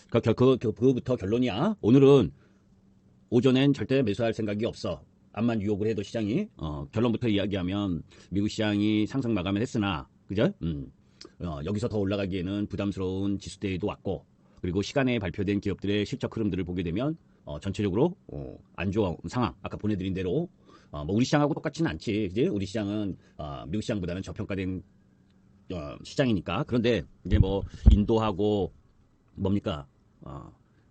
그거부터 결론이야. 오늘은 오전엔 절대 매수할 생각이 없어. 암만 유혹을 해도 시장이 결론부터 이야기하면 미국 시장이 상승 마감을 했으나 그죠? 여기서 더 올라가기에는 부담스러운 지수대에도 왔고 그리고 시간에 발표된 기업들의 실적 흐름들을 보게 되면 전체적으로 안 좋은 상황 아까 보내드린 대로 뭐 우리 시장하고 똑같지는 않지 그지? 우리 시장은 미국 시장보다는 저평가된 시장이니까 그런데 이제 뭐 인도하고 뭡니까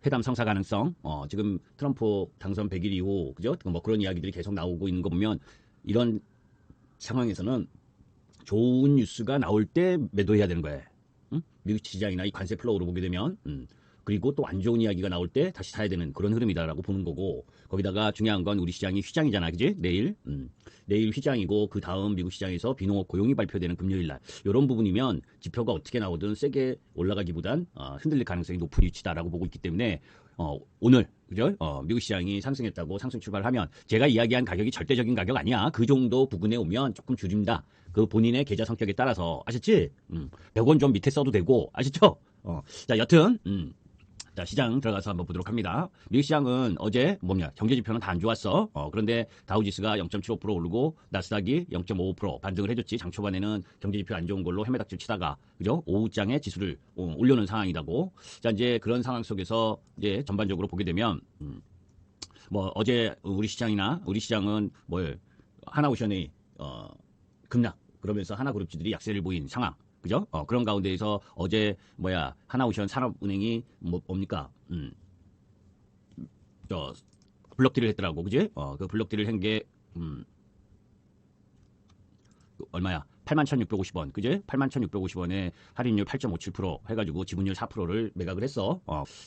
회담 성사 가능성 지금 트럼프 당선 100일 이후 그죠? 뭐 그런 이야기들이 계속 나오고 있는 거 보면 이런 상황에서는 좋은 뉴스가 나올 때 매도해야 되는 거예요. 응? 미국 시장이나 이 관세 플로우로 보게 되면 그리고 또 안 좋은 이야기가 나올 때 다시 사야 되는 그런 흐름이다라고 보는 거고 거기다가 중요한 건 우리 시장이 휘장이잖아 그지? 내일 휘장이고 그 다음 미국 시장에서 비농업 고용이 발표되는 금요일 날 이런 부분이면 지표가 어떻게 나오든 세게 올라가기보단 흔들릴 가능성이 높은 위치다라고 보고 있기 때문에 오늘 그죠? 미국 시장이 상승했다고 상승 출발하면 제가 이야기한 가격이 절대적인 가격 아니야. 그 정도 부근에 오면 조금 줄입니다. 그 본인의 계좌 성격에 따라서 아셨지? 100원 좀 밑에 써도 되고 아시죠? 자 여튼 자, 시장 들어가서 한번 보도록 합니다. 미국 시장은 어제 경제지표는 다 안 좋았어. 그런데 다우지수가 0.75% 오르고 나스닥이 0.55% 반등을 해줬지. 장 초반에는 경제지표 안 좋은 걸로 헤매닥질 치다가 그죠? 오후장에 지수를 올려놓은 상황이라고. 자, 이제 그런 상황 속에서 이제 전반적으로 보게 되면 뭐 어제 우리 시장은 하나오션이 급락 그러면서 하나그룹주들이 약세를 보인 상황. 그죠? 그런 가운데에서 어제 하나오션 산업은행이 뭡니까? 블록딜을 했더라고, 그지? 그 블록딜을 한 게 얼마야? 81,650원, 그지? 81,650원에 할인율 8.57% 해가지고 지분율 4%를 매각을 했어.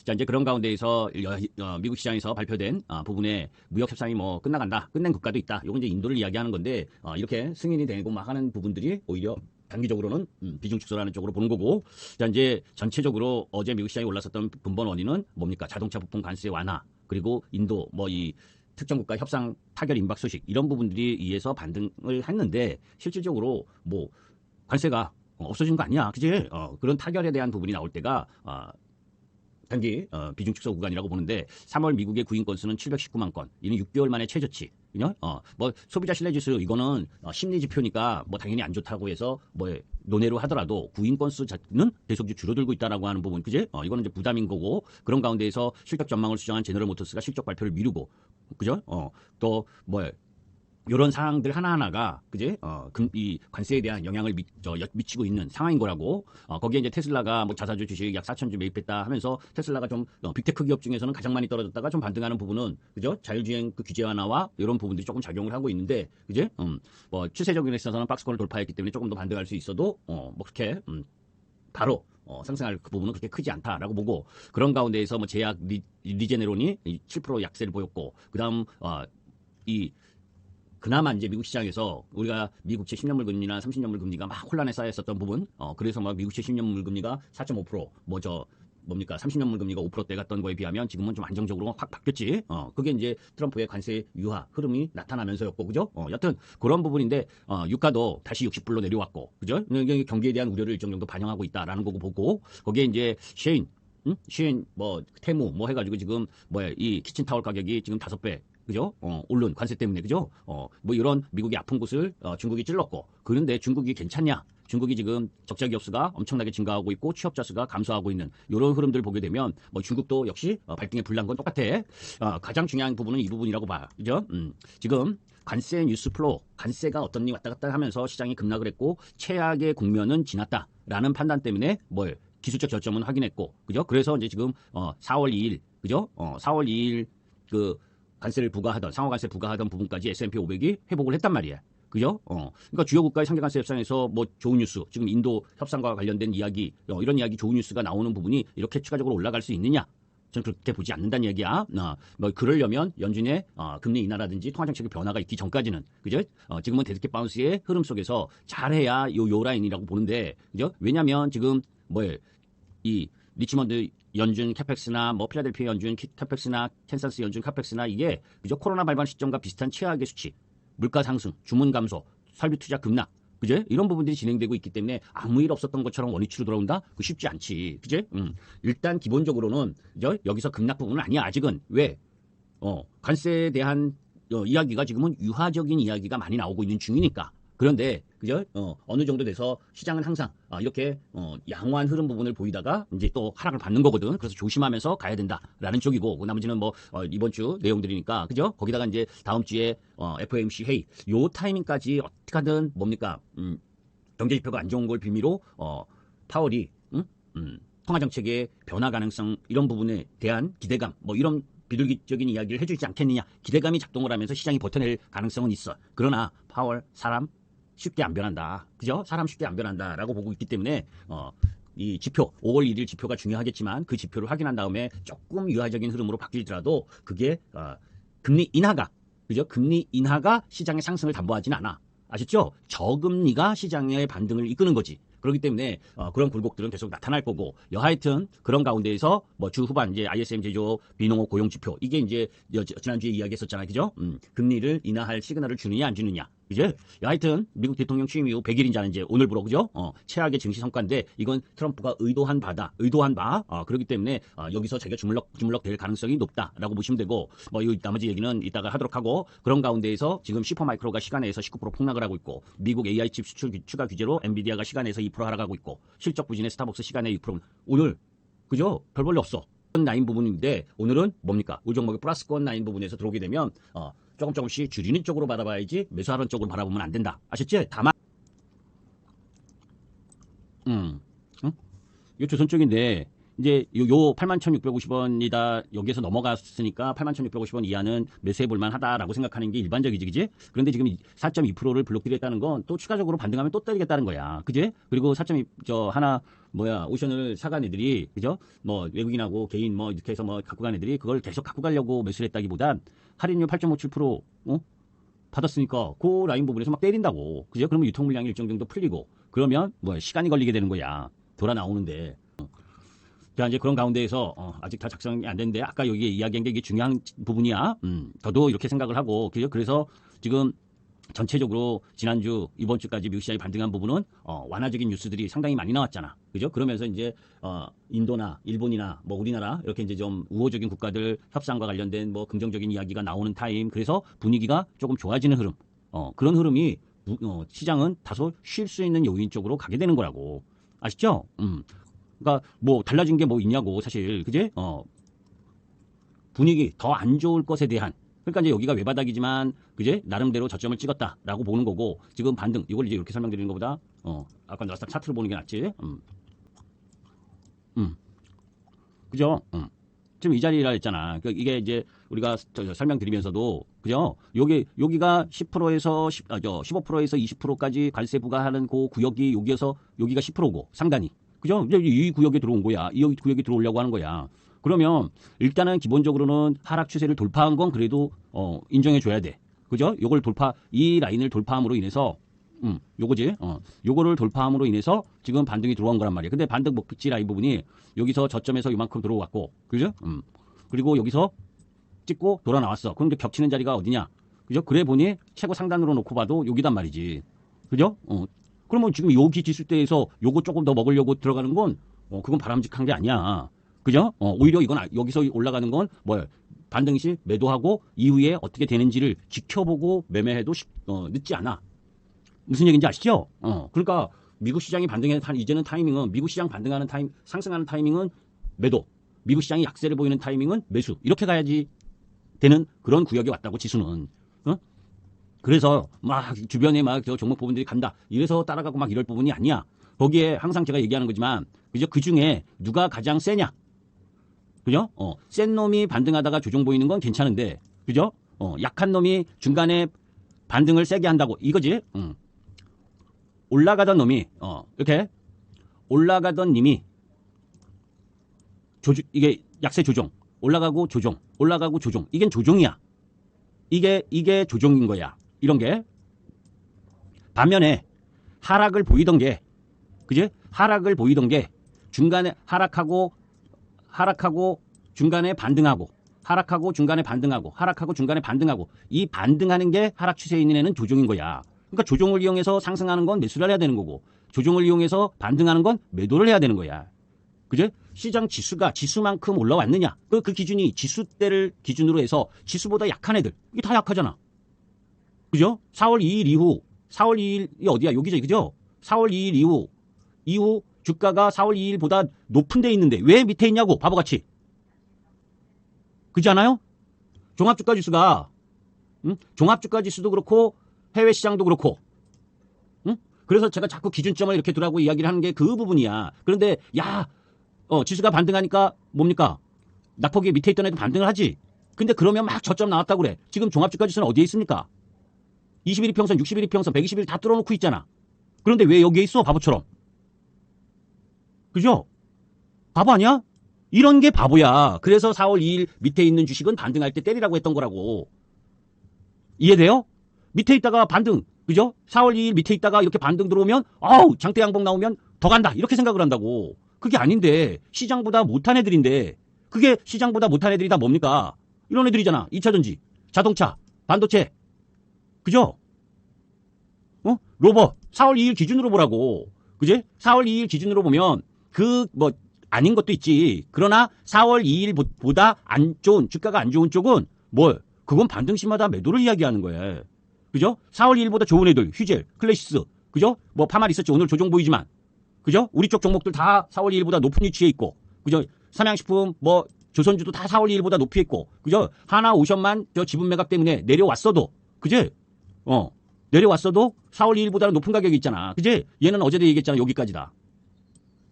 자, 이제 그런 가운데에서 미국 시장에서 발표된 부분에 무역 협상이 뭐 끝나간다, 끝낸 국가도 있다. 요건 이제 인도를 이야기하는 건데 이렇게 승인이 되고 막 하는 부분들이 오히려 단기적으로는 비중 축소라는 쪽으로 보는 거고 자 이제 전체적으로 어제 미국 시장이 올랐었던 근본 원인은 뭡니까 자동차 부품 관세 완화 그리고 인도 이 특정 국가 협상 타결 임박 소식 이런 부분들이 의해서 반등을 했는데 실질적으로 뭐 관세가 없어진 거 아니야 그지 그런 타결에 대한 부분이 나올 때가 단기 비중 축소 구간이라고 보는데 3월 미국의 구인 건수는 719만 건. 이는 6개월 만에 최저치. 뭐 소비자 신뢰 지수 이거는 심리 지표니까 뭐 당연히 안 좋다고 해서 논외로 하더라도 구인 건수는 계속 줄어들고 있다라고 하는 부분, 그지? 이거는 이제 부담인 거고 그런 가운데에서 실적 전망을 수정한 제너럴 모터스가 실적 발표를 미루고, 그죠? 또 이런 상황들 하나하나가 그지 이 관세에 대한 영향을 미치고 있는 상황인 거라고 거기에 이제 테슬라가 뭐 자사주 주식 약 4,000주 매입했다 하면서 테슬라가 좀 빅테크 기업 중에서는 가장 많이 떨어졌다가 좀 반등하는 부분은 그죠 자율주행 그 규제 완화와 이런 부분들이 조금 작용을 하고 있는데 그지 뭐 추세적인 에 있어서는 박스권을 돌파했기 때문에 조금 더 반등할 수 있어도 뭐 그렇게 바로 상승할 그 부분은 그렇게 크지 않다라고 보고 그런 가운데에서 뭐 제약 리제네론이 7% 약세를 보였고 그다음 그나마 이제 미국 시장에서 우리가 미국채 10년물 금리나 30년물 금리가 막 혼란에 쌓였었던 부분, 그래서 막 미국채 10년물 금리가 4.5%, 30년물 금리가 5%대 갔던 거에 비하면 지금은 좀 안정적으로 확 바뀌었지. 그게 이제 트럼프의 관세 유화 흐름이 나타나면서였고, 그죠? 여튼 그런 부분인데, 유가도 다시 60불로 내려왔고, 그죠? 경기에 대한 우려를 일정 정도 반영하고 있다라는 거고 보고, 거기에 이제 쉐인, 테무, 해가지고 지금, 이 키친타월 가격이 지금 5배, 그죠? 오른 관세 때문에, 그죠? 이런 미국의 아픈 곳을 중국이 찔렀고, 그런데 중국이 괜찮냐? 중국이 지금 적자 기업 수가 엄청나게 증가하고 있고 취업자 수가 감소하고 있는 이런 흐름들을 보게 되면 중국도 역시 발등에 불난 건 똑같아. 가장 중요한 부분은 이 부분이라고 봐. 그죠? 지금 관세 뉴스 플로우, 관세가 어떤지 왔다 갔다 하면서 시장이 급락을 했고 최악의 국면은 지났다라는 판단 때문에 기술적 저점은 확인했고, 그죠? 그래서 이제 지금 4월 2일, 그죠? 4월 2일 그 관세를 부과하던 상호 관세 부과하던 부분까지 S&P 500이 회복을 했단 말이야. 그죠? 그러니까 주요 국가의 상계관세 협상에서 좋은 뉴스, 지금 인도 협상과 관련된 이야기, 이런 이야기 좋은 뉴스가 나오는 부분이 이렇게 추가적으로 올라갈 수 있느냐? 저는 그렇게 보지 않는다는 얘기야. 그러려면 연준의 금리 인하라든지 통화정책의 변화가 있기 전까지는, 그죠? 지금은 데드캣 바운스의 흐름 속에서 잘해야 요 라인이라고 보는데, 그죠? 왜냐면 지금 이 리치먼드 연준 캐펙스나 필라델피아 연준 캐펙스나 캔사스 연준 캐펙스나 이게 그죠? 코로나 발발 시점과 비슷한 최악의 수치. 물가 상승, 주문 감소, 설비 투자 급락, 그제? 이런 부분들이 진행되고 있기 때문에 아무 일 없었던 것처럼 원위치로 돌아온다? 그 쉽지 않지. 그제? 일단 기본적으로는 여기서 급락 부분은 아니야. 아직은. 왜? 관세에 대한 이야기가 지금은 유화적인 이야기가 많이 나오고 있는 중이니까. 그런데 그죠? 어느 정도 돼서 시장은 항상 이렇게 양호한 흐름 부분을 보이다가 이제 또 하락을 받는 거거든. 그래서 조심하면서 가야 된다라는 쪽이고, 나머지는 뭐 이번 주 내용들이니까 그죠? 거기다가 이제 다음 주에 FOMC 회의 요 타이밍까지 어떻게 하든 뭡니까? 경제 지표가 안 좋은 걸 빌미로 파월이 통화 정책의 변화 가능성 이런 부분에 대한 기대감 뭐 이런 비둘기적인 이야기를 해주지 않겠느냐. 기대감이 작동을 하면서 시장이 버텨낼 가능성은 있어. 그러나 파월 사람 쉽게 안 변한다. 그죠? 사람 쉽게 안 변한다라고 보고 있기 때문에 이 지표 5월 1일 지표가 중요하겠지만 그 지표를 확인한 다음에 조금 유화적인 흐름으로 바뀌더라도 그게 금리 인하가 그죠? 금리 인하가 시장의 상승을 담보하지는 않아. 아셨죠? 저금리가 시장의 반등을 이끄는 거지. 그렇기 때문에 그런 굴곡들은 계속 나타날 거고, 여하튼 그런 가운데에서 뭐 주 후반 이제 ISM 제조업 비농업 고용 지표 이게 이제 지난주에 이야기했었잖아요, 그죠? 금리를 인하할 시그널을 주느냐 안 주느냐, 그죠? 여하튼 미국 대통령 취임 이후 100일인자는 이제 오늘부로 그죠? 최악의 증시 성과인데 이건 트럼프가 의도한 바, 그렇기 때문에 여기서 자기가 주물럭 될 가능성이 높다라고 보시면 되고, 뭐 이 나머지 얘기는 이따가 하도록 하고, 그런 가운데에서 지금 슈퍼마이크로가 시간에서 19% 폭락을 하고 있고, 미국 AI 칩 수출 추가 규제로 엔비디아가 시간에서 2% 하락하고 있고, 실적 부진의 스타벅스 시간에 6%. 오늘 그죠? 별 볼일 없어. 라인 부분인데 오늘은 뭡니까? 우리 종목의 플러스권 라인 부분에서 들어오게 되면 조금씩 줄이는 쪽으로 바라봐야지 매수하는 쪽으로 바라보면 안 된다. 아셨지? 다만 요 조선 쪽인데 이제 요 81,650원이다. 여기에서 넘어갔으니까 81,650원 이하는 매수해 볼 만하다라고 생각하는 게 일반적이지, 그지? 그런데 지금 4.2%를 블록딜했다는 건 또 추가적으로 반등하면 또 때리겠다는 거야. 그지? 그리고 4.2 하나 오션을 사간 애들이 그죠? 뭐 외국인하고 개인 뭐 이렇게 해서 뭐 갖고 간 애들이 그걸 계속 갖고 가려고 매수를 했다기보단 할인율 8.57% 받았으니까 그 라인 부분에서 막 때린다고. 그죠? 그러면 유통 물량이 일정 정도 풀리고 그러면 시간이 걸리게 되는 거야. 돌아 나오는데. 자, 이제 그런 가운데에서 아직 다 작성이 안 됐는데 아까 여기 이야기한 게 이게 중요한 부분이야. 저도 이렇게 생각을 하고 그래서 지금 전체적으로 지난주 이번 주까지 미국 시장이 반등한 부분은 완화적인 뉴스들이 상당히 많이 나왔잖아. 그죠? 그러면서 이제 인도나 일본이나 뭐 우리나라 이렇게 이제 좀 우호적인 국가들 협상과 관련된 뭐 긍정적인 이야기가 나오는 타임. 그래서 분위기가 조금 좋아지는 흐름. 그런 흐름이 시장은 다소 쉴 수 있는 요인 쪽으로 가게 되는 거라고. 아시죠? 그러니까 뭐 달라진 게 뭐 있냐고 사실. 그제? 분위기 더 안 좋을 것에 대한, 그러니까 이제 여기가 외바닥이지만 그제 나름대로 저점을 찍었다라고 보는 거고, 지금 반등 이걸 이제 이렇게 설명드리는 것보다 아까 나스닥 차트를 보는 게 낫지. 그죠? 지금 이 자리라 했잖아. 그러니까 이게 이제 우리가 설명드리면서도 그죠? 여기가 10%에서 15%에서 20%까지 관세 부과하는 그 구역이 여기가 10%고 상단이. 그죠? 이제 이 구역에 들어온 거야. 이 구역에 들어오려고 하는 거야. 그러면 일단은 기본적으로는 하락 추세를 돌파한 건 그래도 인정해 줘야 돼. 그죠? 이 라인을 돌파함으로 인해서 요거지. 요거를 돌파함으로 인해서 지금 반등이 들어온 거란 말이야. 근데 반등 목표치 라인 부분이 여기서 저점에서 이만큼 들어왔고, 그죠? 그리고 여기서 찍고 돌아 나왔어. 그런데 겹치는 자리가 어디냐? 그죠? 그래 보니 최고 상단으로 놓고 봐도 여기단 말이지. 그죠? 그러면 지금 여기 지수대에서 요거 조금 더 먹으려고 들어가는 건 그건 바람직한 게 아니야. 그죠? 오히려 이건 여기서 올라가는 건 반등 시 매도하고 이후에 어떻게 되는지를 지켜보고 매매해도 늦지 않아. 무슨 얘기인지 아시죠? 그러니까 미국 시장이 이제는 타이밍은 미국 시장 반등하는 상승하는 타이밍은 매도, 미국 시장이 약세를 보이는 타이밍은 매수, 이렇게 가야지 되는 그런 구역에 왔다고 지수는. 그래서 막 주변에 막 종목 부분들이 간다 이래서 따라가고 막 이럴 부분이 아니야. 거기에 항상 제가 얘기하는 거지만 그죠? 그 중에 누가 가장 세냐? 그죠? 센 놈이 반등하다가 조정 보이는 건 괜찮은데, 그죠? 약한 놈이 중간에 반등을 세게 한다고 이거지. 올라가던 놈이 이렇게 올라가던 님이 이게 약세 조정, 올라가고 조정, 이게 조정이야. 이게 조정인 거야. 이런 게. 반면에 하락을 보이던 게, 그지? 하락을 보이던 게 중간에 하락하고 중간에 반등하고, 하락하고 중간에 반등하고, 하락하고 중간에 반등하고, 이 반등하는 게 하락 추세에 있는 애는 조정인 거야. 그러니까 조종을 이용해서 상승하는 건 매수를 해야 되는 거고 조종을 이용해서 반등하는 건 매도를 해야 되는 거야. 그제? 시장 지수가 지수만큼 올라왔느냐? 그 기준이 지수대를 기준으로 해서 지수보다 약한 애들 이게 다 약하잖아. 그죠? 4월 2일 이후 4월 2일이 어디야? 여기죠. 그죠? 4월 2일 이후 주가가 4월 2일보다 높은 데 있는데 왜 밑에 있냐고 바보같이. 그렇지 않아요? 종합주가지수가 종합주가지수도 그렇고 해외 시장도 그렇고 그래서 제가 자꾸 기준점을 이렇게 두라고 이야기를 하는 게 그 부분이야. 그런데 야 지수가 반등하니까 뭡니까? 낙폭이 밑에 있던 애도 반등을 하지. 근데 그러면 막 저점 나왔다고 그래. 지금 종합주가지수는 어디에 있습니까? 21일 평선, 61일 평선, 120일 다 뚫어놓고 있잖아. 그런데 왜 여기에 있어? 바보처럼. 그죠? 바보 아니야? 이런 게 바보야. 그래서 4월 2일 밑에 있는 주식은 반등할 때 때리라고 했던 거라고. 이해돼요? 밑에 있다가 반등. 그죠? 4월 2일 밑에 있다가 이렇게 반등 들어오면 아우 장대 양봉 나오면 더 간다. 이렇게 생각을 한다고. 그게 아닌데 시장보다 못한 애들인데 그게 시장보다 못한 애들이 다 뭡니까? 이런 애들이잖아. 2차전지, 자동차, 반도체. 그죠? 로봇 4월 2일 기준으로 보라고. 그지? 4월 2일 기준으로 보면 아닌 것도 있지. 그러나 4월 2일보다 안 좋은 주가가 안 좋은 쪽은 그건 반등시마다 매도를 이야기하는 거예요. 그죠? 4월 2일보다 좋은 애들 휘젤, 클래시스. 그죠? 파말 있었지. 오늘 조정 보이지만. 그죠? 우리 쪽 종목들 다 4월 2일보다 높은 위치에 있고. 그죠? 삼양식품 조선주도 다 4월 2일보다 높이 있고. 그죠? 하나오션만 저 지분 매각 때문에 내려왔어도. 그지? 내려왔어도 4월 2일보다는 높은 가격이 있잖아. 그지? 얘는 어제도 얘기했잖아. 여기까지다.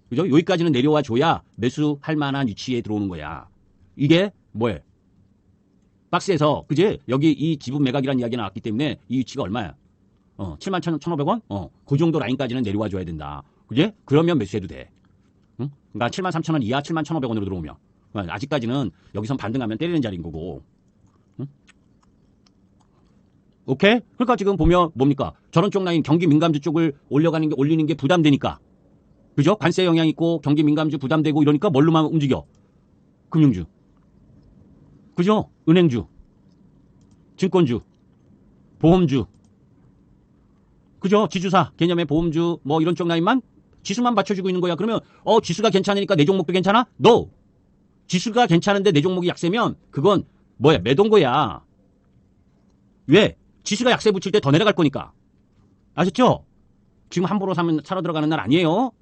그죠? 여기까지는 내려와 줘야 매수할 만한 위치에 들어오는 거야. 이게 뭐예요? 박스에서, 그지? 여기 이 지분 매각이라는 이야기가 나왔기 때문에 이 위치가 얼마야? 71,500원? 그 정도 라인까지는 내려와 줘야 된다. 그지? 그러면 매수해도 돼. 응? 그러니까 73,000원 이하 71,500원으로 들어오면. 아직까지는 여기선 반등하면 때리는 자리인 거고. 응? 오케이? 그러니까 지금 보면 뭡니까? 저런 쪽 라인 경기 민감주 쪽을 올리는 게 부담되니까. 그죠? 관세 영향 있고 경기 민감주 부담되고 이러니까 뭘로만 움직여? 금융주. 그죠? 은행주. 증권주. 보험주. 그죠? 지주사 개념의 보험주 이런 쪽 라인만 지수만 받쳐주고 있는 거야. 그러면 지수가 괜찮으니까 내 종목도 괜찮아? No. 지수가 괜찮은데 내 종목이 약세면 그건 매도인 거야. 왜? 지수가 약세 붙일 때 더 내려갈 거니까. 아셨죠? 지금 함부로 사러 들어가는 날 아니에요.